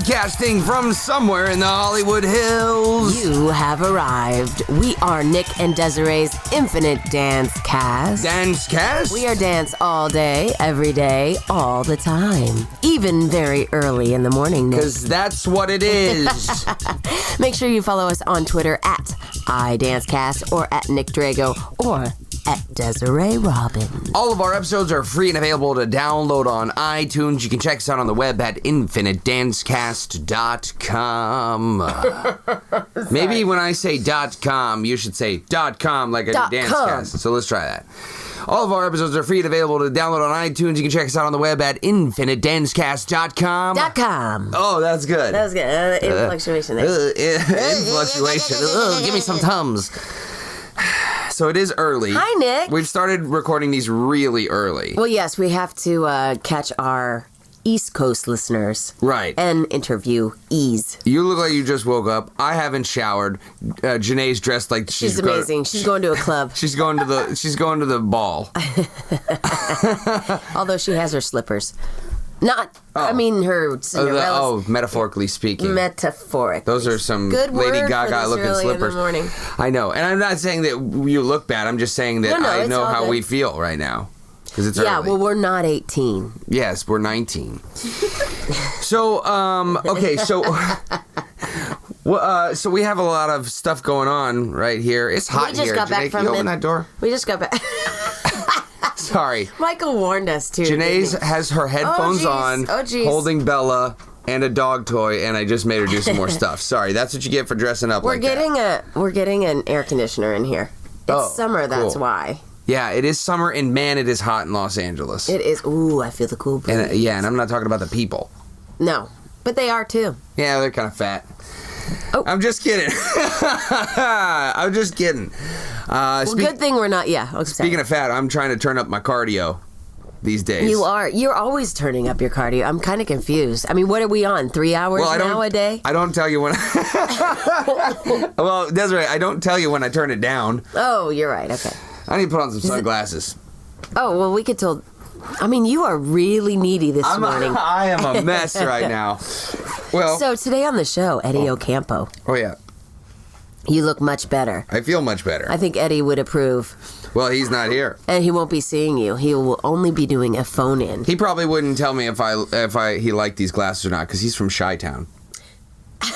Broadcasting from somewhere in the Hollywood Hills. You have arrived. We are Nick and Desiree's Infinite Dance Cast. Dance Cast? We are dance all day, every day, all the time. Even very early in the morning, Nick. Because that's what it is. Make sure you follow us on Twitter at iDanceCast or at Nick Drago or at Desiree Robin. All of our episodes are free and available to download on iTunes. You can check us out on the web at infinitedancecast.com. Maybe when I say .com, you should say .com like a dancecast. So let's try that. All of our episodes are free and available to download on iTunes. You can check us out on the web at infinitedancecast.com. .com. Oh, that's good. That was good. Influctuation there. Influctuation. Give me some Tums. So it is early. Hi, Nick. We've started recording these really early. Well, yes, we have to catch our East Coast listeners. Right. And interview Ease. You look like you just woke up. I haven't showered. Janae's dressed like she's amazing. She's going to a club. She's going to the ball. Although she has her slippers. Not, I mean, her Cinderella. Metaphorically speaking. Metaphorically. Those are some good Lady Gaga-looking slippers. In the morning. I know. And I'm not saying that you look bad. I'm just saying that I know how we feel right now. Because it's early. Yeah, well, we're not 18. Yes, we're 19. So, okay, so... so we have a lot of stuff going on right here. It's hot here. We just got back from... Can you open that door? We just got back... Sorry. Michael warned us, too. Janae has her headphones on, holding Bella and a dog toy, and I just made her do some more stuff. Sorry, that's what you get for dressing up like that. We're getting an air conditioner in here. It's summer, that's why. Yeah, it is summer, and man, it is hot in Los Angeles. It is. Ooh, I feel the cool breeze. And, and I'm not talking about the people. No, but they are, too. Yeah, they're kind of fat. Oh. I'm just kidding. I'm just kidding. Good thing we're not, Speaking of fat, I'm trying to turn up my cardio these days. You are. You're always turning up your cardio. I'm kind of confused. I mean, what are we on? 3 hours now a day? I don't tell you when... Well, Desiree, I don't tell you when I turn it down. Oh, you're right. Okay. I need to put on some sunglasses. Oh, well, we could tell... I mean, you are really needy this morning. I am a mess right now. Well, so today on the show, Eddy Ocampo. Oh, yeah. You look much better. I feel much better. I think Eddie would approve. Well, he's not here. And he won't be seeing you. He will only be doing a phone-in. He probably wouldn't tell me if he liked these glasses or not, because he's from Chi-Town.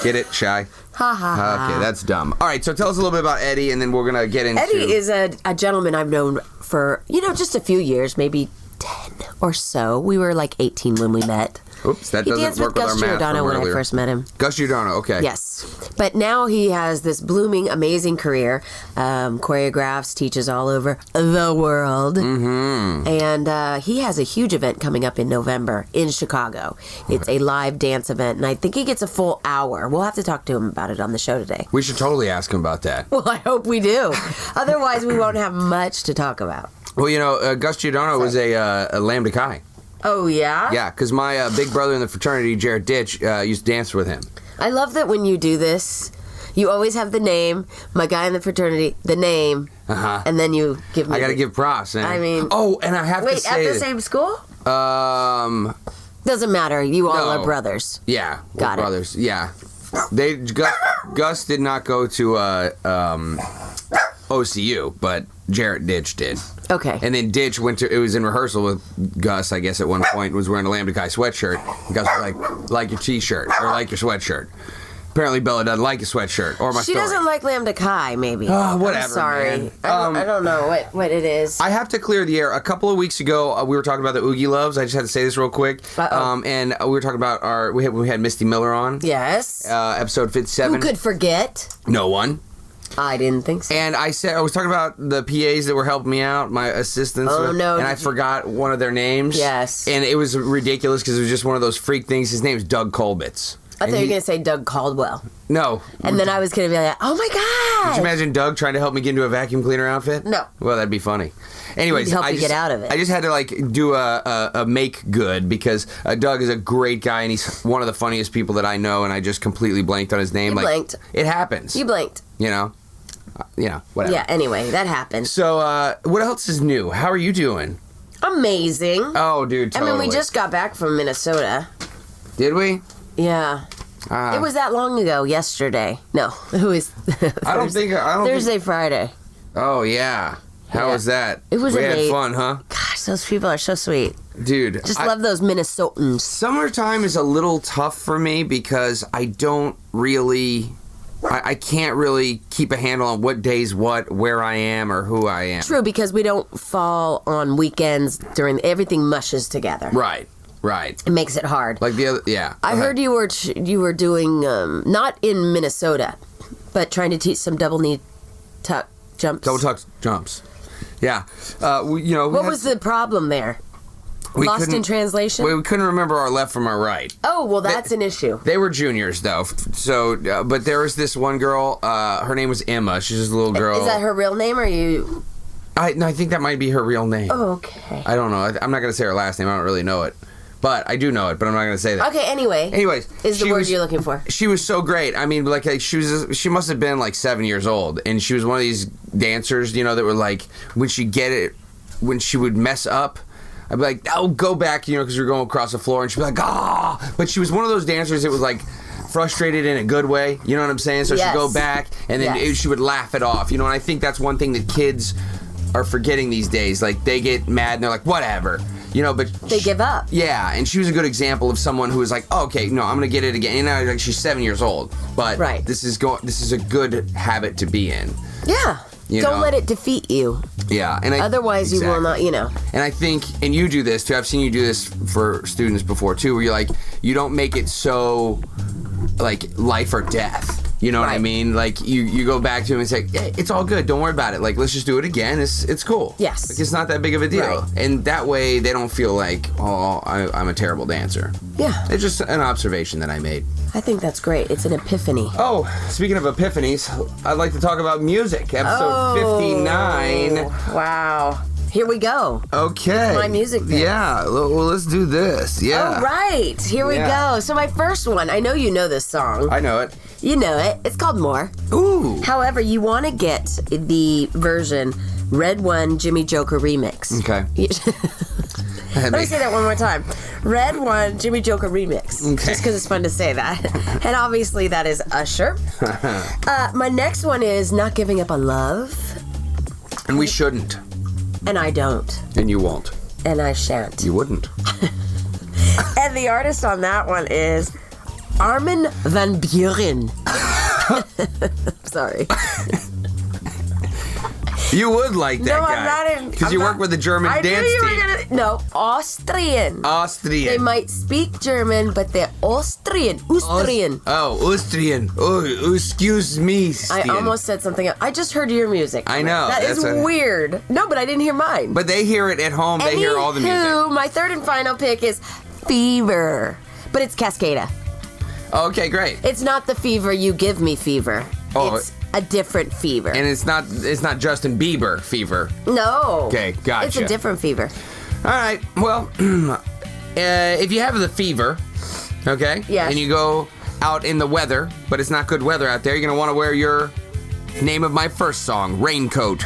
Get it, Chi? Ha ha. Okay, that's dumb. All right, so tell us a little bit about Eddie, and then we're going to get into... Eddie is a gentleman I've known for, just a few years, maybe 10 or so. We were like 18 when we met. Oops, that doesn't work with our math from earlier. He danced with Gus Giordano when I first met him. Gus Giordano, okay. Yes. But now he has this blooming, amazing career. Choreographs, teaches all over the world. Mm-hmm. And he has a huge event coming up in November in Chicago. It's a live dance event, and I think he gets a full hour. We'll have to talk to him about it on the show today. We should totally ask him about that. Well, I hope we do. Otherwise, we won't have much to talk about. Well, Gus Giordano was a Lambda Chi. Oh, yeah? Yeah, because my big brother in the fraternity, Jared Ditch, used to dance with him. I love that when you do this, you always have the name, my guy in the fraternity, the name, and then you give me... I got to give props, man. I mean... Oh, and I have to say... Wait, at the same school? Doesn't matter. You all are brothers. Yeah. Got brothers. Yeah. Gus did not go to OCU, but Jarrett Ditch did. Okay. And then Ditch it was in rehearsal with Gus, I guess, at one point, was wearing a Lambda Chi sweatshirt. And Gus was like your t-shirt, or like your sweatshirt. Apparently Bella doesn't like a sweatshirt, or my She story. Doesn't like Lambda Chi, maybe. Oh, whatever, I'm sorry. man. I don't know what it is. I have to clear the air. A couple of weeks ago, we were talking about the Oogie Loves. I just had to say this real quick. And we were talking about we had Misty Miller on. Yes. Episode 57. Who could forget? No one. I didn't think so. And I was talking about the PAs that were helping me out, my assistants. Oh, no. And I forgot one of their names. Yes. And it was ridiculous because it was just one of those freak things. His name's Doug Kolbitz. I thought you were going to say Doug Caldwell. No. And then I was going to be like, oh my God. Could you imagine Doug trying to help me get into a vacuum cleaner outfit? No. Well, that'd be funny. Anyways, He'd help you get out of it. I just had to do a make good because Doug is a great guy and he's one of the funniest people that I know, and I just completely blanked on his name. You blanked. It happens. You blanked. Whatever. Yeah, anyway, that happened. So, what else is new? How are you doing? Amazing. Oh, dude, totally. I mean, we just got back from Minnesota. Did we? Yeah. It was that long ago. Yesterday. No, it was. I don't think. Thursday, Friday. Oh yeah. How was that? It was We amazing. had fun, huh? Gosh, those people are so sweet. Dude, Just love those Minnesotans. Summertime is a little tough for me because I don't really. I can't really keep a handle on what day's what, where I am, or who I am. True, because we don't fall on weekends during everything mushes together. Right. It makes it hard. Like the other, yeah. I heard you were doing not in Minnesota, but trying to teach some double knee tuck jumps. Double tuck jumps. Yeah. What was the problem there? Lost in translation? We couldn't remember our left from our right. Oh, well, that's an issue. They were juniors, though. So, but there was this one girl. Her name was Emma. She's just a little girl. Is that her real name, or you? I think that might be her real name. Oh, okay. I don't know. I'm not going to say her last name. I don't really know it. But I do know it, but I'm not going to say that. Okay, anyways. Is the word you're looking for. She was so great. I mean, like she must have been like 7 years old. And she was one of these dancers, that were like, when she would mess up, I'd be like, oh, go back, because we're going across the floor. And she'd be like, ah. But she was one of those dancers that was like frustrated in a good way. You know what I'm saying? So she'd go back and then she would laugh it off. And I think that's one thing that kids are forgetting these days. Like, they get mad and they're like, whatever. But they give up. Yeah, and she was a good example of someone who was like, oh, okay, no, I'm gonna get it again. And like she's 7 years old, but this is a good habit to be in. Yeah. Don't let it defeat you. Yeah, and otherwise you will not. And I think, and you do this too. I've seen you do this for students before too, where you're like, you don't make it so like life or death. You know what I mean? Like, you go back to him and say, hey, it's all good. Don't worry about it. Like, let's just do it again. It's cool. Yes. Like, it's not that big of a deal. Right. And that way, they don't feel like, oh, I'm a terrible dancer. Yeah. It's just an observation that I made. I think that's great. It's an epiphany. Oh, speaking of epiphanies, I'd like to talk about music. Episode 59. Wow. Here we go. Okay. It's my music pick. Yeah. Well, let's do this. Yeah. All right. Here we go. So my first one, I know you know this song. I know it. You know it. It's called More. Ooh. However, you want to get the version Red One Jimmy Joker remix. Okay. Let me say that one more time. Red One Jimmy Joker remix. Okay. Just because it's fun to say that. And obviously that is Usher. My next one is Not Giving Up on Love. And we shouldn't. And I don't. And you won't. And I shan't. You wouldn't. And the artist on that one is Armin van Buuren. Sorry. You would like that guy. I'm not in. Because you work with the German dance team. No, Austrian. Austrian. They might speak German, but they're Austrian. Austrian. Austrian. Oh, excuse me. I almost said something else. I just heard your music. I know. That is weird. No, but I didn't hear mine. But they hear it at home. They hear all the music. My third and final pick is Fever. But it's Cascada. Okay, great. It's not the fever you give me fever. Oh, it's a different fever. And it's not Justin Bieber fever. No. Okay, gotcha. It's a different fever. All right. Well, if you have the fever, okay? Yes. And you go out in the weather, but it's not good weather out there, you're going to want to wear your name of my first song, Raincoat,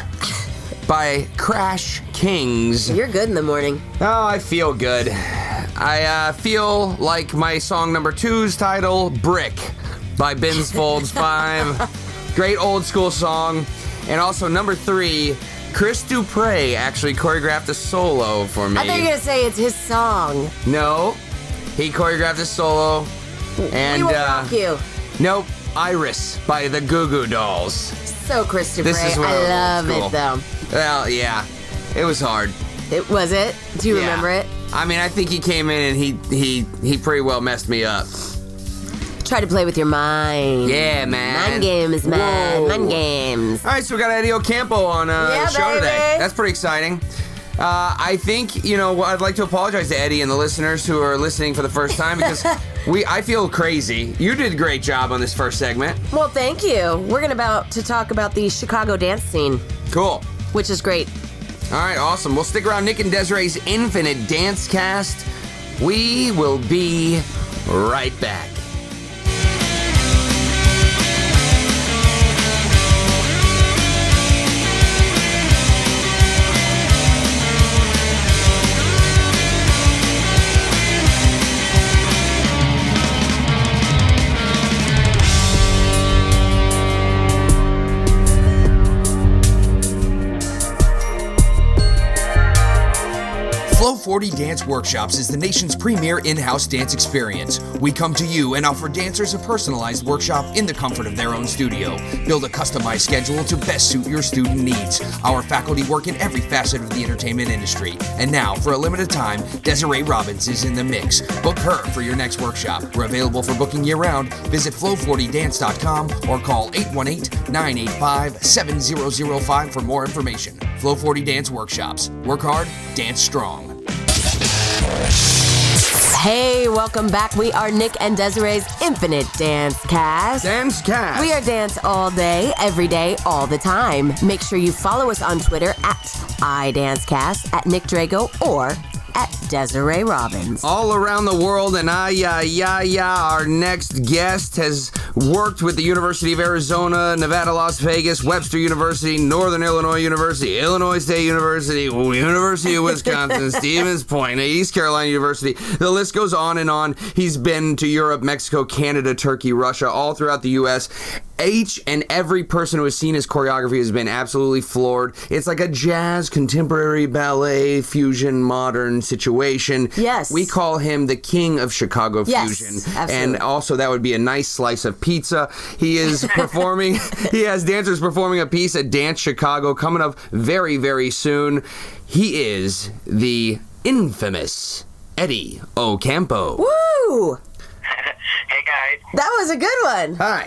by Crash Kings. You're good in the morning. Oh, I feel good. I feel like my song number 2's title, Brick, by Ben's Folds 5. Great old school song. And also number 3, Chris Dupre actually choreographed a solo for me. I thought you were going to say it's his song. No, he choreographed a solo. And, We Will Rock You. Nope, Iris by the Goo Goo Dolls. So Chris Dupre. This is when I I was love old it though. Well, yeah, it was hard. It was it? Do you remember it? I mean, I think he came in and he pretty well messed me up. Try to play with your mind. Yeah, man. Mind games, man. Whoa. Mind games. All right, so we got Eddy Ocampo on the show today. That's pretty exciting. I think, I'd like to apologize to Eddie and the listeners who are listening for the first time because I feel crazy. You did a great job on this first segment. Well, thank you. We're about to talk about the Chicago dance scene. Cool. Which is great. All right, awesome. We'll stick around Nick and Desiree's Infinite Dance Cast. We will be right back. 40 Dance Workshops is the nation's premier in-house dance experience. We come to you and offer dancers a personalized workshop in the comfort of their own studio. Build a customized schedule to best suit your student needs. Our faculty work in every facet of the entertainment industry. And now, for a limited time, Desiree Robbins is in the mix. Book her for your next workshop. We're available for booking year-round. Visit flow40dance.com or call 818-985-7005 for more information. Flow 40 Dance Workshops. Work hard, dance strong. Hey, welcome back. We are Nick and Desiree's Infinite Dance Cast. Dance Cast. We are dance all day, every day, all the time. Make sure you follow us on Twitter at iDanceCast, at Nick Drago, or at Desiree Robbins. All around the world, and our next guest has worked with the University of Arizona, Nevada, Las Vegas, Webster University, Northern Illinois University, Illinois State University, University of Wisconsin, Stevens Point, East Carolina University. The list goes on and on. He's been to Europe, Mexico, Canada, Turkey, Russia, all throughout the U.S. Each and every person who has seen his choreography has been absolutely floored. It's like a jazz, contemporary, ballet, fusion, modern situation. Yes. We call him the king of Chicago Yes, fusion. absolutely. And also that would be a nice slice of pizza. He is performing, he has dancers performing a piece at Dance Chicago coming up very, very soon. He is the infamous Eddy Ocampo. Woo! Hey guys. That was a good one. Hi.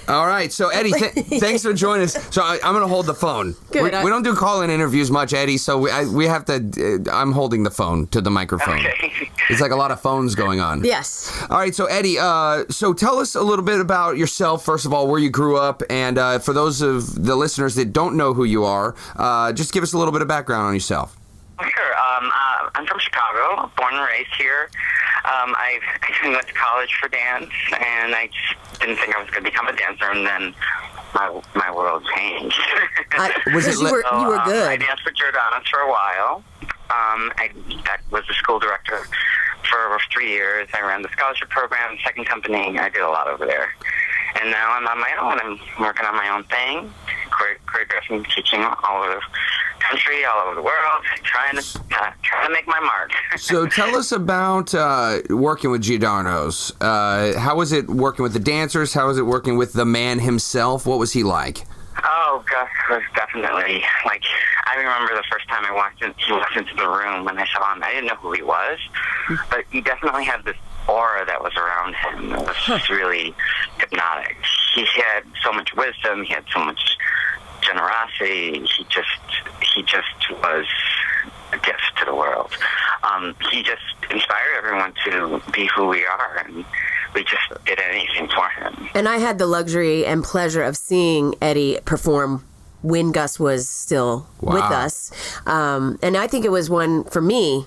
All right, so Eddy, thanks for joining us. So I'm going to hold the phone. Good. We don't do call-in interviews much, Eddy, so we have to, I'm holding the phone to the microphone. Okay. It's like a lot of phones going on. Yes. All right, so Eddy, so tell us a little bit about yourself, first of all, where you grew up, and for those of the listeners that don't know who you are, just give us a little bit of background on yourself. Sure. I'm from Chicago, born and raised here. I went to college for dance, and I just didn't think I was going to become a dancer, and then my world changed. You were good. I danced with Jordanos for a while. I was the school director for over 3 years. I ran the scholarship program, second company. I did a lot over there. And now I'm on my own. I'm working on my own thing, choreographing, teaching all over the country, all over the world, trying to make my mark. So tell us about working with Giordano's. How was it working with the dancers? How was it working with the man himself? What was he like? Oh, Gus was definitely, like, I remember the first time he walked into the room when I saw him. I didn't know who he was, but he definitely had this aura that was around him. It was just really hypnotic. He had so much wisdom. He had so much generosity. He just was a gift to the world. He just inspired everyone to be who we are, and we just did anything for him. And I had the luxury and pleasure of seeing Eddy perform when Gus was still with us. And I think it was one, for me,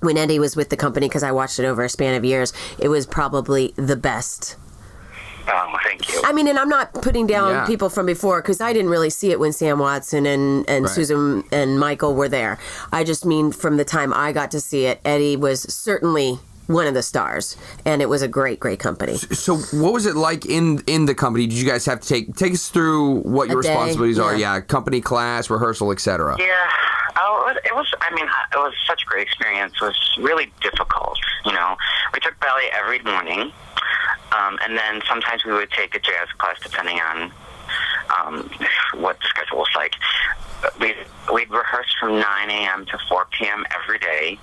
when Eddy was with the company, because I watched it over a span of years, it was probably the best. Oh, thank you. I mean, and I'm not putting down people from before, because I didn't really see it when Sam Watson and Right. Susan and Michael were there. I just mean from the time I got to see it, Eddy was certainly one of the stars, and it was a great, great company. So what was it like in the company? Did you guys have to take us through what your A day, responsibilities are? yeah. Yeah, company, class, rehearsal, etc. Yeah. Oh, it was such a great experience. It was really difficult, you know. We took ballet every morning, and then sometimes we would take a jazz class depending on what the schedule was like. We'd rehearse from 9 a.m. to 4 p.m. every day,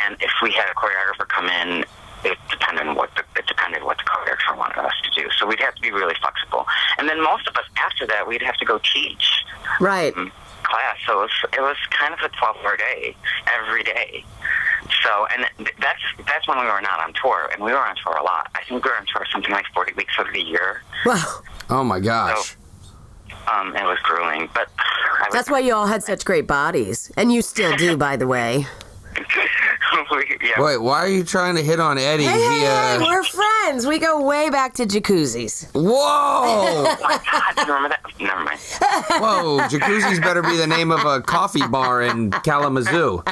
and if we had a choreographer come in, it depended what the choreographer wanted us to do. So we'd have to be really flexible. And then most of us, after that, we'd have to go teach. Right. Class, so it was kind of a 12-hour day every day. So, and that's when we were not on tour, and we were on tour a lot. I think we were on tour something like 40 weeks of the year. Wow. Oh my gosh. So, it was grueling, but That's why you all had such great bodies. And you still do, by the way. yeah. Wait, why are you trying to hit on Eddy? Hey, we're friends. We go way back to jacuzzis. Whoa! Oh my God, you remember that? Never mind. Whoa, jacuzzi's better be the name of a coffee bar in Kalamazoo. All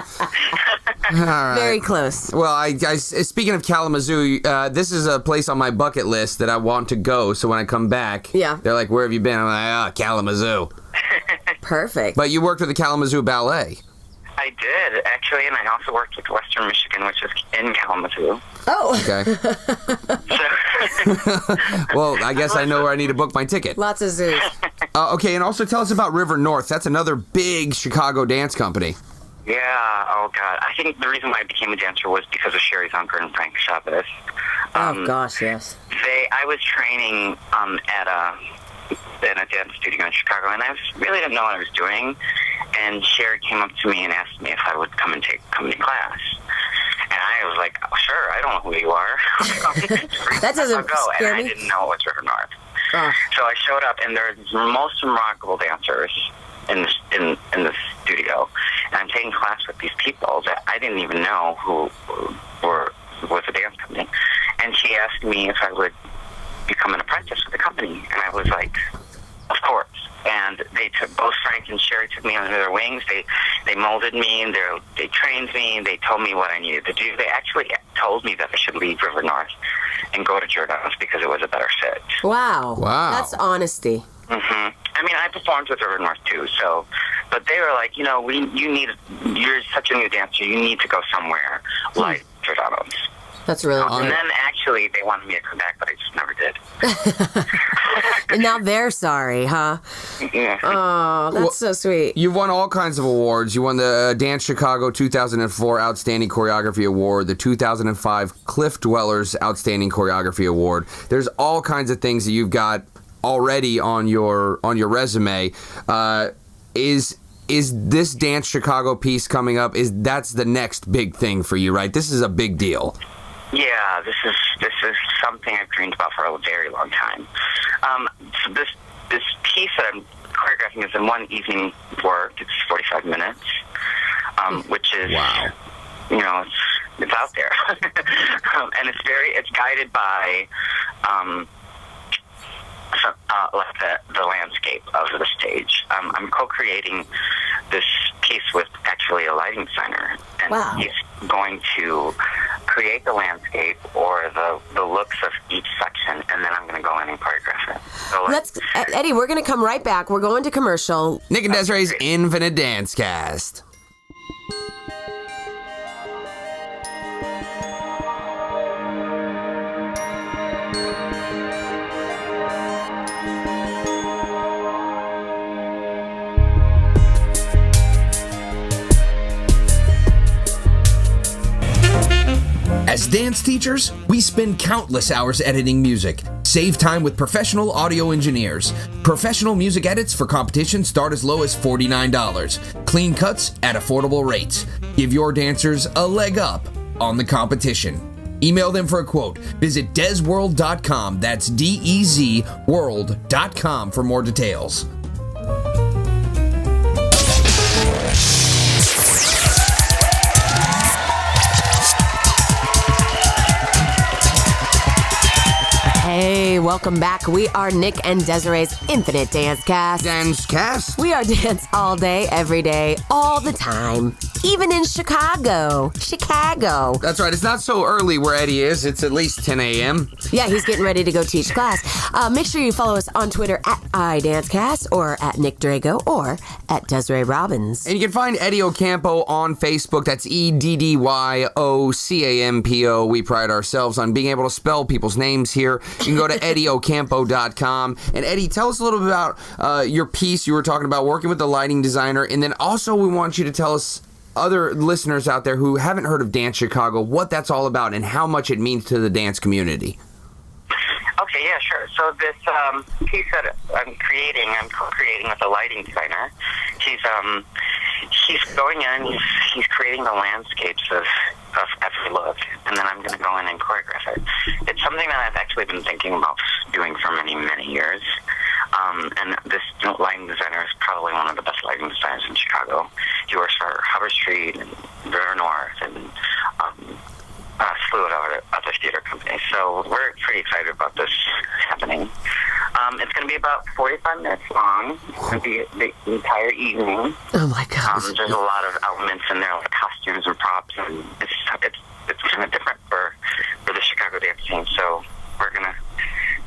right. Very close. Well, I speaking of Kalamazoo, this is a place on my bucket list that I want to go. So when I come back, they're like, "Where have you been?" I'm like, "Kalamazoo." Perfect. But you worked with the Kalamazoo Ballet. I I did, actually, and I also worked with Western Michigan, which is in Kalamazoo. Oh. Okay. So, Well, I guess I know where I need to book my ticket. Lots of zoos. Okay, and also tell us about River North. That's another big Chicago dance company. yeah, oh, God. I think the reason why I became a dancer was because of Sherry Zunker and Frank Chavez. Oh, gosh, yes. I was training in a dance studio in Chicago, and I really didn't know what I was doing. And Sherry came up to me and asked me if I would come and take company class. And I was like, oh, sure, I don't know who you are. That doesn't I'll go. scare And me. I didn't know it was River North. Oh. So I showed up, and there's the most remarkable dancers in the studio. And I'm taking class with these people that I didn't even know who was a dance company. And she asked me if I would become an apprentice with the company. And I was like, of course. And both Frank and Sherry took me under their wings. They molded me, and they trained me, and they told me what I needed to do. They actually told me that I should leave River North and go to Giordano's because it was a better fit. Wow. Wow. That's honesty. Hmm. I mean, I performed with River North too, but they were like, you're such a new dancer, you need to go somewhere like Giordano's. That's really And good. then actually they wanted me to come back, but I just never did. And now they're sorry, huh? Yeah. Oh, that's so sweet. You've won all kinds of awards. You won the Dance Chicago 2004 Outstanding Choreography Award, the 2005 Cliff Dwellers Outstanding Choreography Award. There's all kinds of things that you've got already on your resume. Is this Dance Chicago piece coming up? That's the next big thing for you, right? This is a big deal. Yeah, this is something I've dreamed about for a very long time. So this piece that I'm choreographing is in one evening work. It's 45 minutes, which is Wow. It's out there, and it's guided by the landscape of the stage. I'm co-creating this piece with actually a lighting designer, and Wow. he's going to create the landscape or the looks of each section, and then I'm going to go in and choreograph it. So Eddie, we're going to come right back. We're going to commercial. Nick and Desiree's Infinite Dance Cast. As dance teachers, we spend countless hours editing music. Save time with professional audio engineers. Professional music edits for competition start as low as $49. Clean cuts at affordable rates. Give your dancers a leg up on the competition. Email them for a quote. Visit dezworld.com. That's DEZ world.com for more details. Hey, welcome back. We are Nick and Desiree's Infinite Dance Cast. Dance Cast? We are dance all day, every day, all the time. Even in Chicago. That's right. It's not so early where Eddie is. It's at least 10 a.m. Yeah, he's getting ready to go teach class. Make sure you follow us on Twitter at iDanceCast or at Nick Drago or at Desiree Robbins. And you can find Eddy Ocampo on Facebook. That's EDDYOCAMPO. We pride ourselves on being able to spell people's names here. You can go to EddyOcampo.com. And Eddie, tell us a little bit about your piece. You were talking about working with the lighting designer. And then also we want you to tell us, other listeners out there who haven't heard of Dance Chicago, what that's all about and how much it means to the dance community. Okay, yeah, sure. So this piece that I'm co-creating with a lighting designer. He's going in, he's creating the landscapes of every look, and then I'm going to go in and choreograph it. It's something that I've actually been thinking about doing for many, many years. And this lighting designer is probably one of the best lighting designers in Chicago. He works for Hubbard Street and River North and a slew of other theater companies. So we're pretty excited about this happening. It's going to be about 45 minutes long. It's going to be the entire evening. Oh my gosh. There's a lot of elements in there, like costumes and props, and it's kind of different for the Chicago dance scene. So we're going to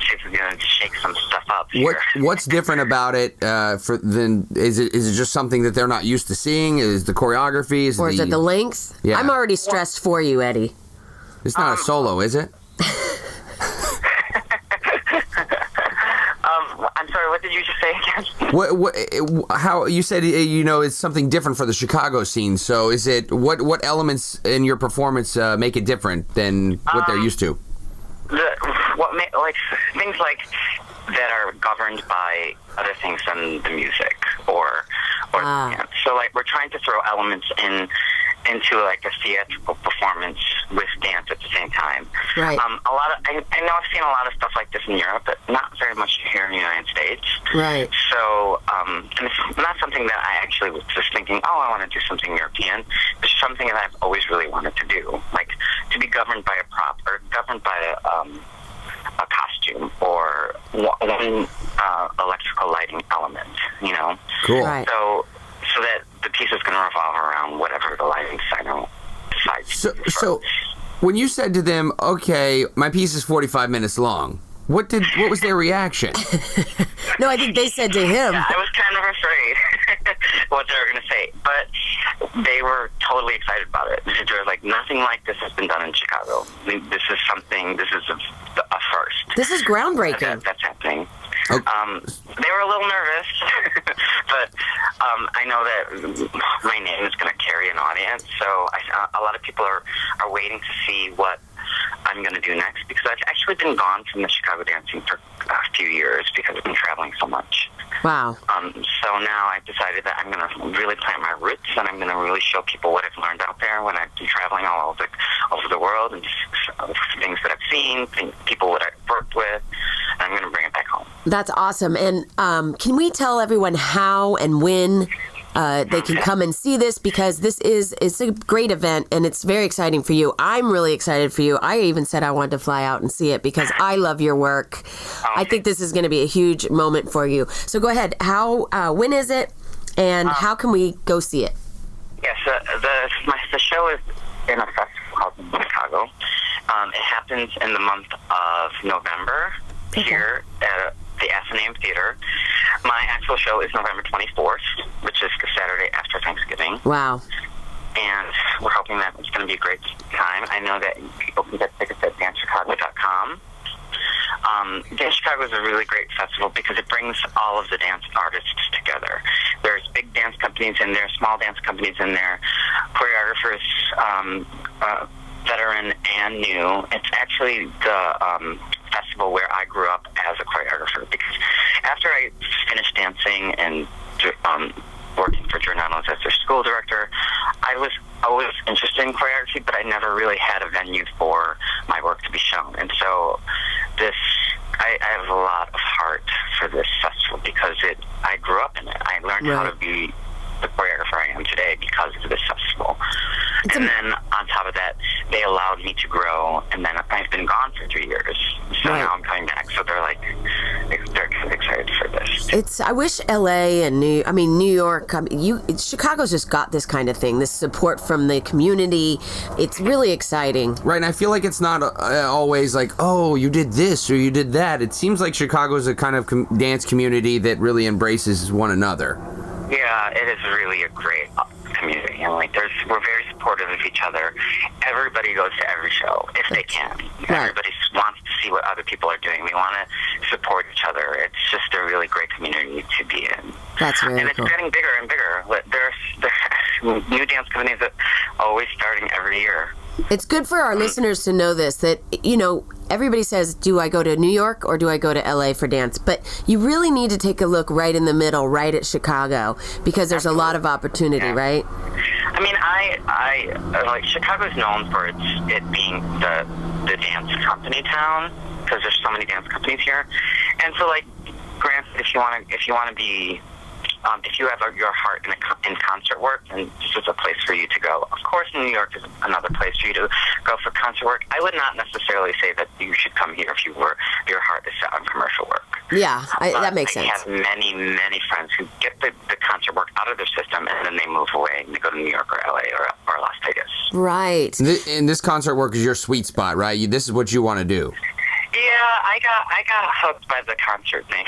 see if we can shake some stuff up. What's different about it? Is it just something that they're not used to seeing? Is the choreography? Or is it the length? Yeah. I'm already stressed for you, Eddie. It's not a solo, is it? I'm sorry, what did you just say again? How you said it's something different for the Chicago scene. So is it what elements in your performance make it different than what they're used to? Things like that are governed by other things than the music or the dance. So like we're trying to throw elements into like a theatrical performance with dance at the same time. Right. I know I've seen a lot of stuff like this in Europe, but not very much here in the United States. Right. So, and it's not something that I actually was just thinking, I want to do something European. It's something that I've always really wanted to do, like to be governed by a prop or governed by a costume or one electrical lighting element, Cool. Right. So that the piece is going to revolve around whatever the lighting designer decides. So when you said to them, okay, my piece is 45 minutes long, what was their reaction? No, I think they said to him. Yeah, I was kind of afraid what they were going to say, but they were totally excited about it. They were like, nothing like this has been done in Chicago. This is a first. This is groundbreaking. That's happening. Okay. They were a little nervous, but I know that my name is going to carry an audience, so a lot of people are waiting to see what I'm going to do next, because I've actually been gone from the Chicago dancing for a few years because I've been traveling so much. Wow. So now I've decided that I'm going to really plant my roots, and I'm going to really show people what I've learned out there when I've been traveling all over the world, and just things that I've seen, people that I've worked with, and I'm going to bring it back home. That's awesome. And can we tell everyone how and when they can come and see this? Because it's a great event, and it's very exciting for you. I'm really excited for you. I even said I wanted to fly out and see it because I love your work. I think this is going to be a huge moment for you. So go ahead. When is it, and how can we go see it? Yes, the show is in a festival called Chicago. It happens in the month of November here at the Athenaeum Theater. My actual show is November 24th, which is the Saturday after Thanksgiving. Wow. And we're hoping that it's going to be a great time. I know that people can get tickets at dancechicago.com. Dance Chicago is a really great festival because it brings all of the dance artists together. There's big dance companies in there, small dance companies in there, choreographers, veteran and new. It's actually the festival where I grew up as a choreographer, because after I finished dancing and working for Giordano's as their school director, I was always interested in choreography, but I never really had a venue for my work to be shown. And so I have a lot of heart for this festival because I grew up in it. I learned how to be the choreographer I am today because of this festival. And then on top of that, they allowed me to grow, and then I've been gone for 3 years. So now I'm coming back. So they're excited for this. I wish LA and New York, Chicago's just got this kind of thing, this support from the community. It's really exciting. Right, and I feel like it's not always like, oh, you did this or you did that. It seems like Chicago's a kind of dance community that really embraces one another. Yeah, it is really a great community, and we're very supportive of each other. Everybody goes to every show if they can. Right. Everybody wants to see what other people are doing. We want to support each other. It's just a really great community to be in. That's really and it's cool. getting bigger and bigger. There's new dance companies that are always starting every year. It's good for our listeners to know this, that, everybody says, do I go to New York or do I go to LA for dance? But you really need to take a look right in the middle, right at Chicago, because there's a lot of opportunity, right? I mean, I Chicago's known for it being the dance company town, because there's so many dance companies here. And so, granted, if you want to be, if you have your heart in concert work, then this is a place for you to go. Of course, New York is another place for you to go for concert work. I would not necessarily say that you should come here if your heart is set on commercial work. Yeah, that makes sense. I have many, many friends who get the concert work out of their system, and then they move away and they go to New York or LA or Las Vegas. Right. And this concert work is your sweet spot, right? This is what you want to do. Yeah, I got hooked by the concert thing.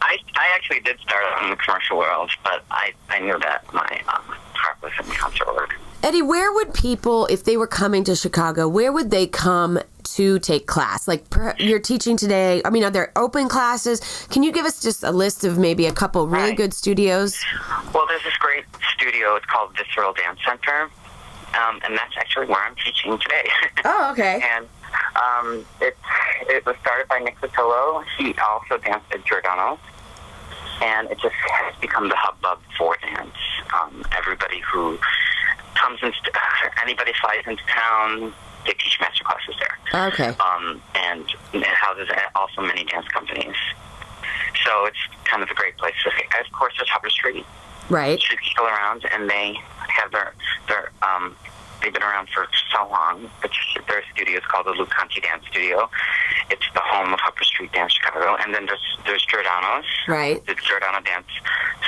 I actually did start out in the commercial world, but I knew that my heart was in concert work. Eddie, where would people, if they were coming to Chicago, where would they come to take class? Like you're teaching today. I mean, are there open classes? Can you give us just a list of maybe a couple really good studios? Well, there's this great studio. It's called Visceral Dance Center, and that's actually where I'm teaching today. Oh, okay. And it was started by Nick Vitolo. He also danced at Giordano's, and it just has become the hubbub for dance. Everybody who comes in, anybody flies into town, they teach master classes there. Okay. And it houses also many dance companies. So it's kind of a great place to see. Of course, there's Hubbard Street. Right. Street people around, and they have their they've been around for so long. Their studio is called the Luke Conti Dance Studio. It's the home of Hubbard Street Dance Chicago. And then there's Giordano's. Right. The Giordano Dance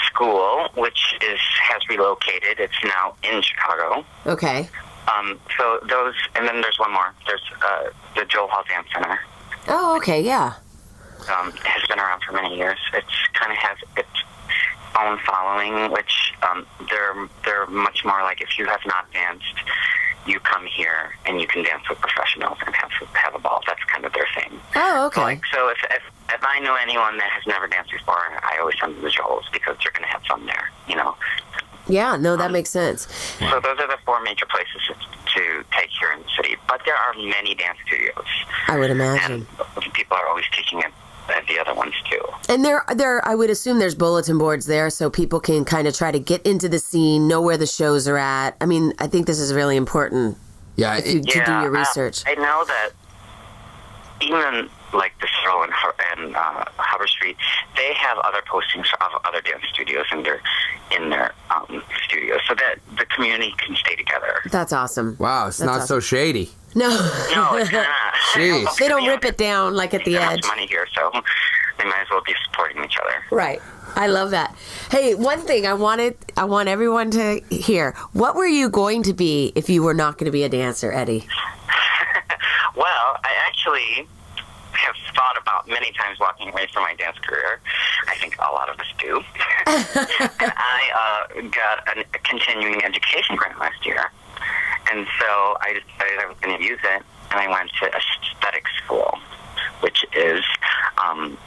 School, which has relocated. It's now in Chicago. Okay. So those, and then there's one more. There's the Joel Hall Dance Center. Oh, okay, yeah. Has been around for many years. It's kind of has its own following, which they're much more like, if you have not danced, you come here and you can dance with professionals and have a ball. That's kind of their thing. Oh, okay. So if I know anyone that has never danced before, I always send them to Joel's because they're going to have fun there, you know. Yeah, no, that makes sense. So those are the four major places to take here in the city. But there are many dance studios. I would imagine. And people are always teaching at the other ones too. And there, I would assume there's bulletin boards there so people can kind of try to get into the scene, know where the shows are at. I mean, I think this is really important. Yeah, to do your research. I know that even like the Cyril and Hubbard Street, they have other postings of other dance studios in their studios, so that the community can stay together. That's awesome. Wow, it's not so shady. No, it's not. Jeez. They don't rip it down like at the edge. Money here, so they might as well be supporting each other. Right. I love that. Hey, one thing I want everyone to hear. What were you going to be if you were not going to be a dancer, Eddie? Well, I actually have thought about many times walking away from my dance career. I think a lot of us do. And I got a continuing education grant last year. And so I decided I was going to use it, and I went to aesthetic school, which is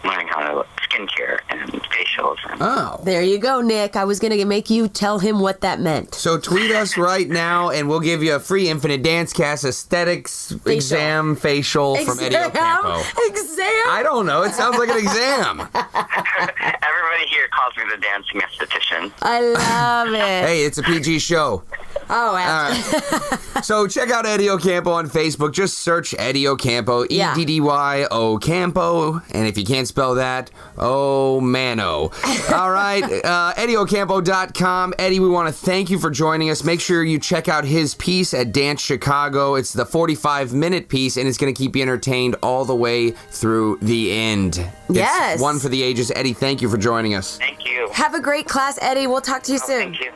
learning how to skincare and facials. Oh. There you go, Nick. I was going to make you tell him what that meant. So tweet us right now, and we'll give you a free Infinite Dance Cast aesthetics exam facial from Eddy Ocampo. Exam? I don't know. It sounds like an exam. Everybody here calls me the dancing esthetician. I love it. Hey, it's a PG show. Oh, right. So check out Eddy Ocampo on Facebook. Just search Eddy Ocampo, EDDY Ocampo. And if you can't spell that, oh, mano. All right, EddyOcampo.com. Eddie, we want to thank you for joining us. Make sure you check out his piece at Dance Chicago. It's the 45-minute piece, and it's going to keep you entertained all the way through the end. Yes. It's one for the ages. Eddie, thank you for joining us. Thank you. Have a great class, Eddie. We'll talk to you soon. Thank you.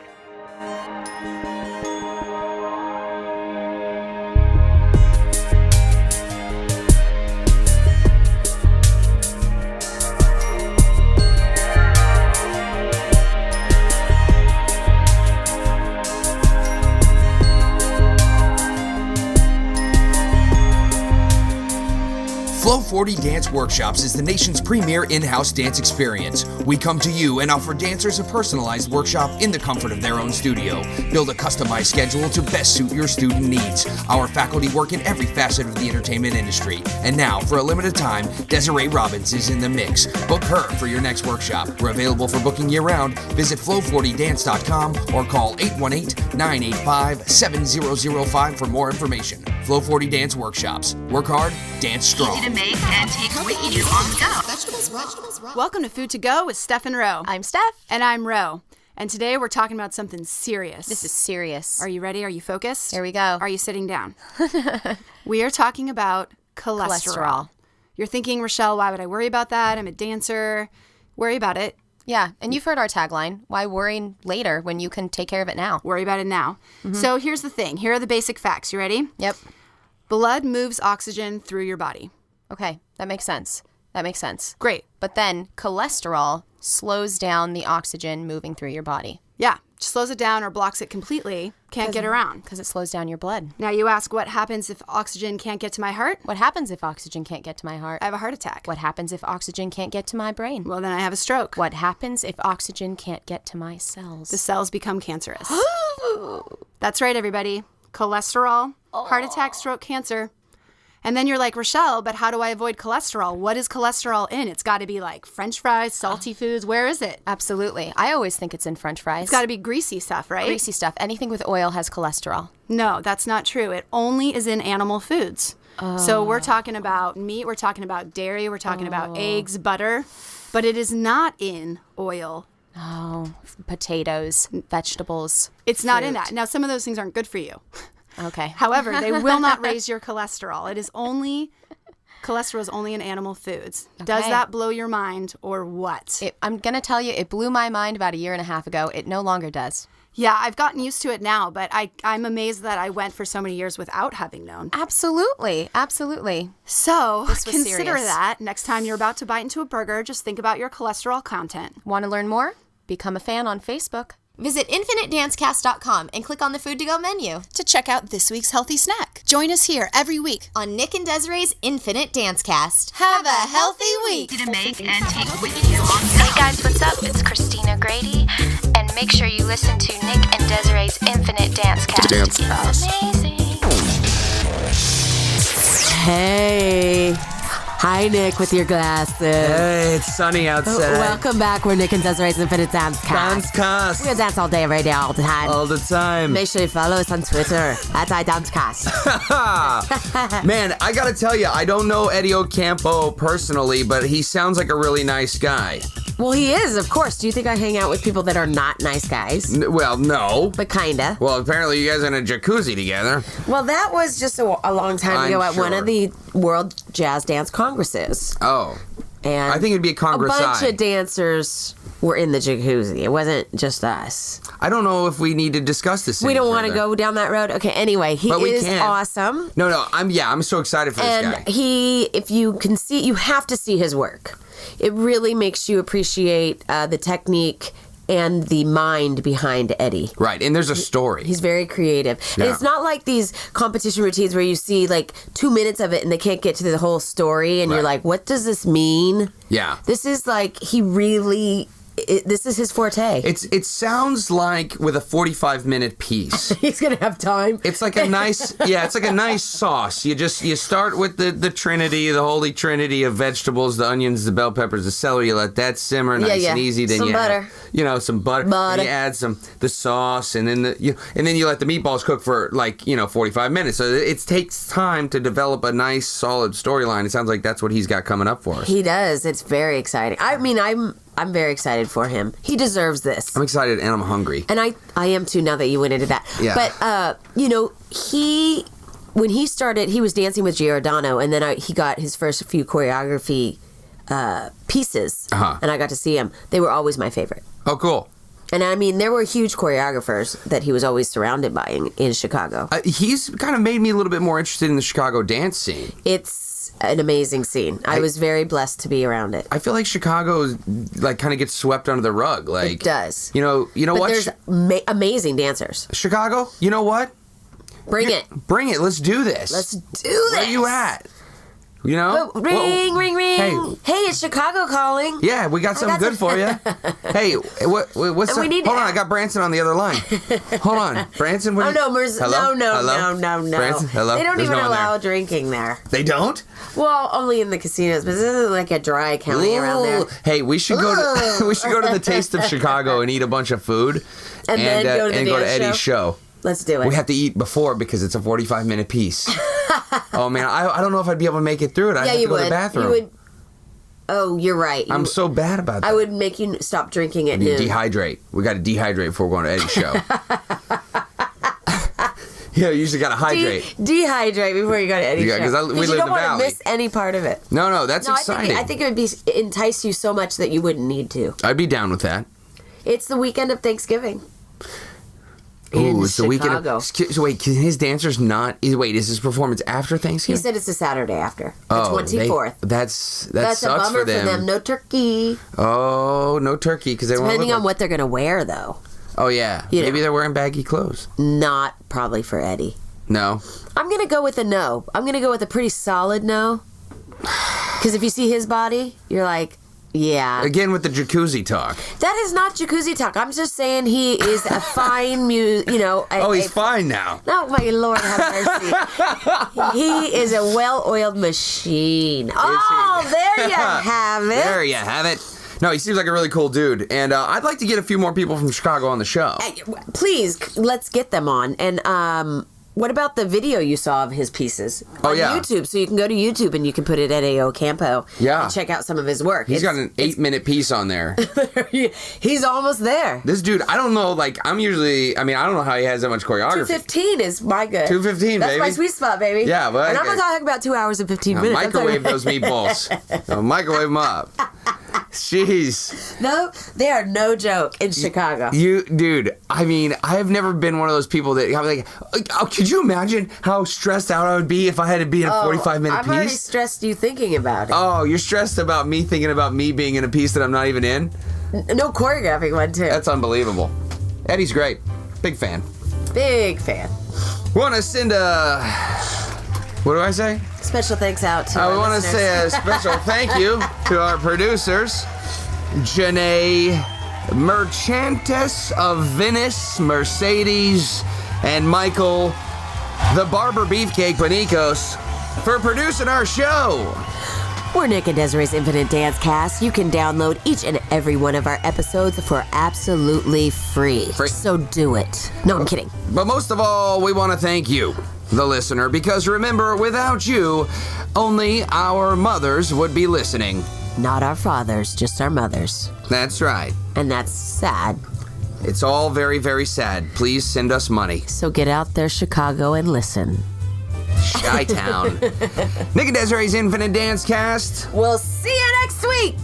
Flow 40 Dance Workshops is the nation's premier in-house dance experience. We come to you and offer dancers a personalized workshop in the comfort of their own studio. Build a customized schedule to best suit your student needs. Our faculty work in every facet of the entertainment industry. And now, for a limited time, Desiree Robbins is in the mix. Book her for your next workshop. We're available for booking year-round. Visit flow40dance.com or call 818-985-7005 for more information. Flow 40 Dance Workshops. Work hard, dance strong. Easy to make and take with you on the go. Welcome to Food to Go with Steph and Ro. I'm Steph. And I'm Ro. And today we're talking about something serious. This is serious. Are you ready? Are you focused? Here we go. Are you sitting down? We are talking about cholesterol. You're thinking, Rochelle, why would I worry about that? I'm a dancer. Worry about it. Yeah, and you've heard our tagline, why worry later when you can take care of it now? Worry about it now. Mm-hmm. So here's the thing. Here are the basic facts. You ready? Yep. Blood moves oxygen through your body. Okay, that makes sense. Great. But then cholesterol slows down the oxygen moving through your body. Yeah, slows it down or blocks it completely. Can't get around. Because it slows down your blood. Now you ask, what happens if oxygen can't get to my heart? What happens if oxygen can't get to my heart? I have a heart attack. What happens if oxygen can't get to my brain? Well, then I have a stroke. What happens if oxygen can't get to my cells? The cells become cancerous. That's right, everybody. Cholesterol, heart attack, stroke, cancer. And then you're like, Rochelle, but how do I avoid cholesterol? What is cholesterol in? It's got to be like French fries, salty foods. Where is it? Absolutely. I always think it's in French fries. It's got to be greasy stuff, right? Greasy stuff. Anything with oil has cholesterol. No, that's not true. It only is in animal foods. So we're talking about meat, we're talking about dairy, we're talking about eggs, butter, but it is not in oil. Oh, potatoes, vegetables. It's not in that. Now, some of those things aren't good for you. Okay. However, they will not raise your cholesterol. Cholesterol is only in animal foods. Okay. Does that blow your mind or what? I'm going to tell you, it blew my mind about 1.5 years ago. It no longer does. Yeah, I've gotten used to it now, but I'm amazed that I went for so many years without having known. Absolutely. Absolutely. So consider serious. that. Next time you're about to bite into a burger, just think about your cholesterol content. Want to learn more? Become a fan on Facebook. Visit InfiniteDanceCast.com and click on the Food to Go menu to check out this week's healthy snack. Join us here every week on Nick and Desiree's Infinite Dancecast. Have a healthy week. To make and take with you on. Hey guys, what's up? It's Christina Grady, and make sure you listen to Nick and Desiree's Infinite Dancecast. It's amazing. Hey. Hi, Nick, with your glasses. Hey, it's sunny outside. Welcome back. We're Nick and Desiree's Infinite Dancecast. Dancecast. We're going to dance all day, every day, all the time. All the time. Make sure you follow us on Twitter at iDancecast. Man, I gotta tell you, I don't know Eddy Ocampo personally, but he sounds like a really nice guy. Well, he is, of course. Do you think I hang out with people that are not nice guys? Well, no. But kinda. Well, apparently you guys are in a jacuzzi together. Well, that was just a long time ago at one of the World Jazz Dance Congresses. Oh. And I think it'd be a Congress. A bunch of dancers were in the jacuzzi. It wasn't just us. I don't know if we need to discuss this. We don't want to go down that road. Okay. Anyway, he is awesome. No. I'm so excited for this guy. And if you can see, you have to see his work. It really makes you appreciate the technique and the mind behind Eddy. Right, and there's a story. He's very creative. Yeah. And it's not like these competition routines where you see like 2 minutes of it and they can't get to the whole story and you're like, what does this mean? Yeah. This is like, this is his forte. It sounds like with a 45-minute piece. He's gonna have time. It's like a nice, it's like a nice sauce. You start with the trinity, the holy trinity of vegetables, the onions, the bell peppers, the celery. You let that simmer nice and easy. Then some butter. Some butter. Then you add the sauce, and then you let the meatballs cook for 45 minutes. So it takes time to develop a nice, solid storyline. It sounds like that's what he's got coming up for us. He does. It's very exciting. I mean, I'm very excited for him. He deserves this. I'm excited and I'm hungry. And I am too now that you went into that. Yeah. But, when he started, he was dancing with Giordano, and then he got his first few choreography pieces, and I got to see him. They were always my favorite. Oh, cool. And I mean, there were huge choreographers that he was always surrounded by in Chicago. He's kind of made me a little bit more interested in the Chicago dance scene. It's an amazing scene. I was very blessed to be around it. I feel like Chicago kind of gets swept under the rug. It does. You know but what? There's amazing dancers. Chicago, you know what? Bring it. Let's do this. Let's do this. Where you at? Ring, ring, ring. Hey, it's Chicago calling. Yeah, we got something good for you. Hey, what's up? Hold on, I got Branson on the other line. Hold on, Branson. No. Hello? No. Branson, hello? They don't There's even no one allow there. drinking there. They don't? Well, only in the casinos, but this is like a dry county around there. Hey, we should go to the Taste of Chicago and eat a bunch of food, and then go to Eddy's show. Let's do it. We have to eat before because it's a 45-minute piece. Oh, man, I don't know if I'd be able to make it through it. I'd have to go to the bathroom. You would. Oh, you're right. I'm so bad about that. I would make you stop drinking at noon. Dehydrate. We got to dehydrate before we're going to Eddy's show. You usually got to hydrate. Dehydrate before you go to Eddy's show. Because we live in the valley. You don't want to miss any part of it. No, that's exciting. I think it would entice you so much that you wouldn't need to. I'd be down with that. It's the weekend of Thanksgiving. in it's the weekend. Chicago. So wait, can his dancers not? Wait, is his performance after He Thanksgiving? said it's the Saturday after, the Oh, 24th. that That's sucks a bummer for them. No turkey. Oh, no turkey because they don't Depending look on what they're going to wear, though. Oh yeah, You maybe know. they're wearing baggy clothes. Not probably for Eddie. No. I'm going to go with a no. I'm going to go with a pretty solid no. Because if you see his body, you're like, yeah. Again with the jacuzzi talk. That is not jacuzzi talk. I'm just saying he is a fine, He's fine now. Oh, my Lord, have mercy. He is a well-oiled machine. There you have it. There you have it. No, he seems like a really cool dude. And I'd like to get a few more people from Chicago on the show. Please, let's get them on. And what about the video you saw of his pieces on YouTube? So you can go to YouTube and you can put it at Eddy Ocampo and check out some of his work. He's got an 8-minute piece on there. He's almost there. This dude, I don't know, I don't know how he has that much choreography. 2:15 is my good. 2:15, baby. That's my sweet spot, baby. Yeah, but and I'm not talking about 2 hours and 15 minutes. Microwave those meatballs. Microwave them up. Jeez. No, they are no joke in Chicago. Dude, I have never been one of those people that I'm like, could you imagine how stressed out I would be if I had to be in a 45-minute piece? I'm already stressed you thinking about it. Oh, you're stressed about me thinking about me being in a piece that I'm not even in? No choreographing one, too. That's unbelievable. Eddie's great. Big fan. Big fan. Want to send a... What do I say? Special thanks out to we want to say a special thank you to our producers, Janae Merchantes of Venice, Mercedes, and Michael, the Barber Beefcake Panicos, for producing our show. We're Nick and Desiree's Infinite Dance Cast. You can download each and every one of our episodes for absolutely free. So do it. No, I'm kidding. But most of all, we want to thank you, the listener, because remember, without you, only our mothers would be listening. Not our fathers, just our mothers. That's right. And that's sad. It's all very, very sad. Please send us money. So get out there, Chicago, and listen. Chi-Town. Nick and Desiree's Infinite Dance Cast. We'll see you next week.